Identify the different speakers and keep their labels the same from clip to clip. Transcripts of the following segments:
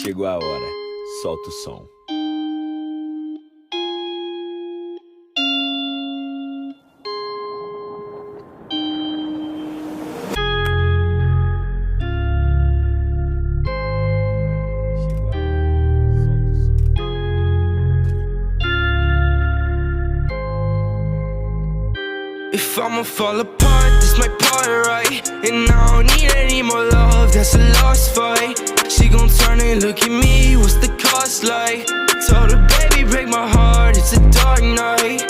Speaker 1: Chegou a hora, solta o som.
Speaker 2: If I'ma fall apart, this my part, right? And I don't need any more love, that's a lost fight. She gon' turn and look at me, what's the cost like? Told her, baby, break my heart, it's a dark night.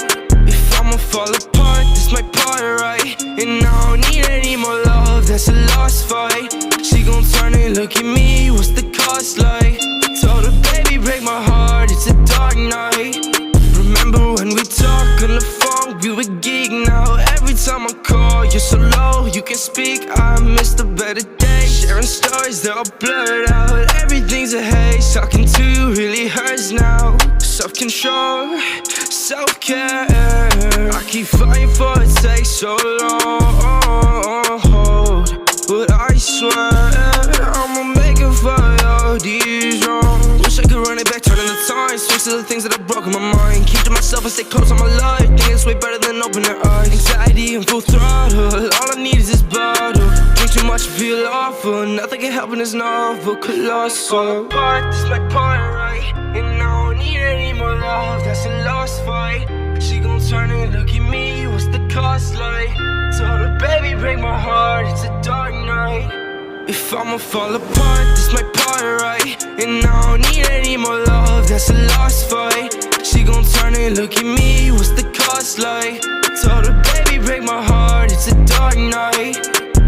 Speaker 2: If I'ma fall apart, this my part, right? And I don't need any more love, that's a lost fight. She gon' turn and look at me, what's the cost like? Told her, baby, break my heart, it's a dark night. Remember when we talked on the phone, we were geek now. Every time I call, you're so low, you can speak. I miss the better days, sharing stories, they're all blurred out. Everything's a haze, talking to you really hurts now. Self-control, self-care, I keep fighting for it, takes so long. But I swear, I'ma make it for all these wrongs. Wish I could run it back, turning the time, switch to the things that I broke in my mind. Keep to myself and stay close on my life, think it's way better than open their eyes. Anxiety and full throttle, all I need is this bottle. Drink too much, feel awful, nothing can help in this novel, colossal. Fall apart, this my part, right? And I don't need any more love, that's a lost fight. She gon' turn and look at me, what's the cost like? Told her, baby, break my heart, it's a dark night. If I'ma fall apart, this my part, right? And I don't need any more love, that's a lost fight. She gon' turn and look at me, what's the cost like? Told her, baby, break my heart, it's a dark night.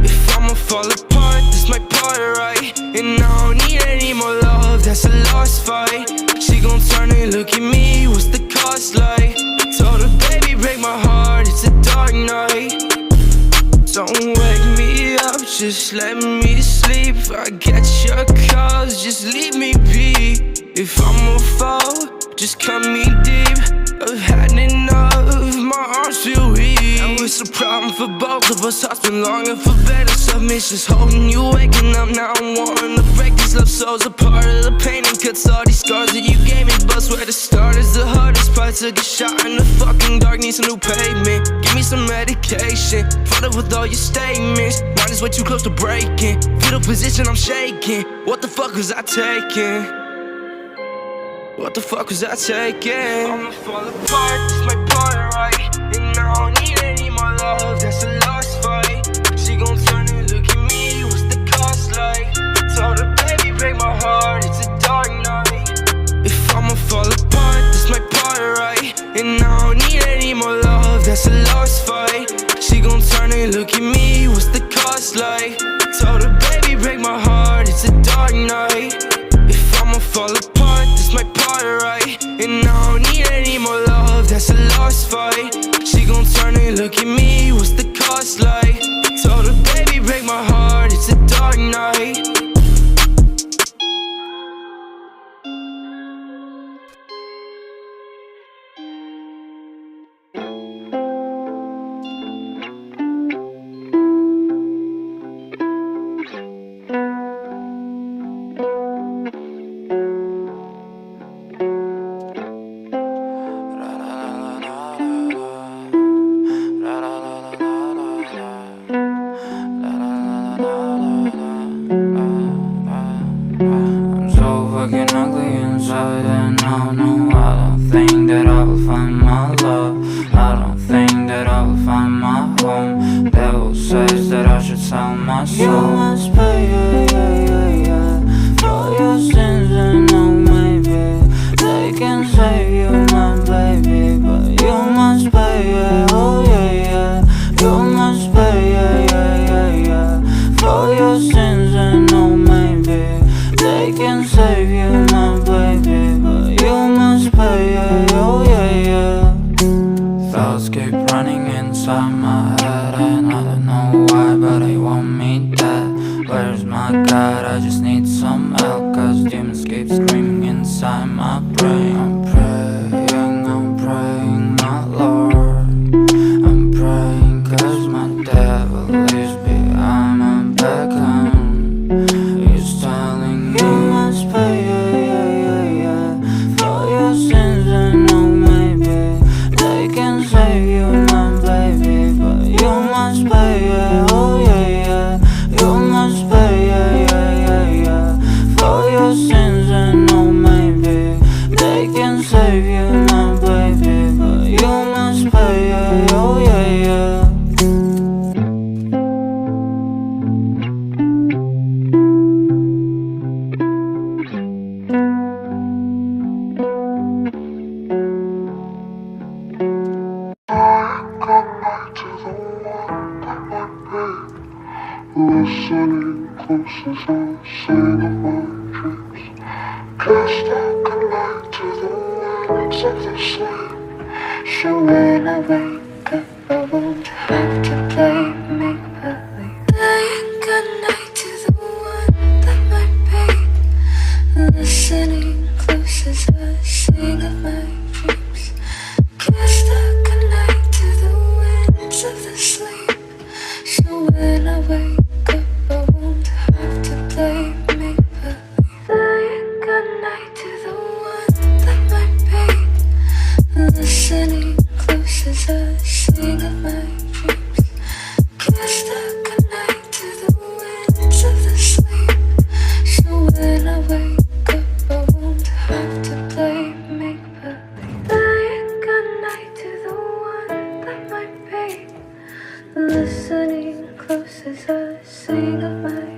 Speaker 2: If I'ma fall apart, this my part, right? And I don't need any more love, that's a lost fight. She gon' turn and look at me, what's the cost like? Told her, baby, break my heart, it's a dark night. Don't wake me up, just let me sleep. I get your calls, just leave me be. If I'ma fall, just cut me deep. I've had enough, my arms feel weak. And it's a problem for both of us. Hearts been longing for better submissions, holding you, waking up. Now I'm wanting to break these love souls apart. Of the pain and cuts, all these scars that you gave me. But where to start is the hardest part. Took a shot in the fucking dark, needs a new pavement. Give me some medication, flooded with all your statements. Mine is way too close to breaking. Fetal position, I'm shaking. What the fuck was I taking? What the fuck was I taking? I'ma fall apart, this my part, right? And I don't need any more love, that's a lost fight. She gon' turn and look at me, what's the cost like? Told her, baby, break my heart, it's a dark night. If I'ma fall apart, this my part, right? And I don't need any more love, that's a lost fight. She gon' turn and look at me, what's the cost like? Told her, baby, break my heart, it's a dark night. If I'ma fall apart, this my part, right? And I don't need any more love, that's a lost fight. She gon' turn and look at me, what's the cost like? Told her, baby, break my heart, it's a dark night.
Speaker 3: I'm so fucking ugly inside, and I don't know. I don't think that I will find my love. I don't think that I will find my home. Devil says that I should sell my soul. You must pay, for your sins, and no, maybe they can save you, my baby, but you must pay, oh yeah. You must pay, for your sins, and no, maybe they can save you, my baby, but you must pay, oh yeah. Thoughts keep running inside my head, and I don't know why, but they want me dead. Where's my God? I just need some help, cause demons keep screaming inside my brain. I'm praying, my Lord. I'm praying cause my devil leaves behind my back home. He's telling me you must pay
Speaker 4: So when I wake up, I won't have to play make-believe. Saying goodnight to the one that might be listening close as I sing of my dreams. Kiss the goodnight to the winds of the sleep. So when I wake up, I won't have to play make-believe. Saying goodnight to the one that might be listening close as I sing of my dreams. Kiss the goodnight to the winds of the sleep. So when I wake up, I won't have to play make-believe. Saying goodnight to the one that might be listening close as I sing of my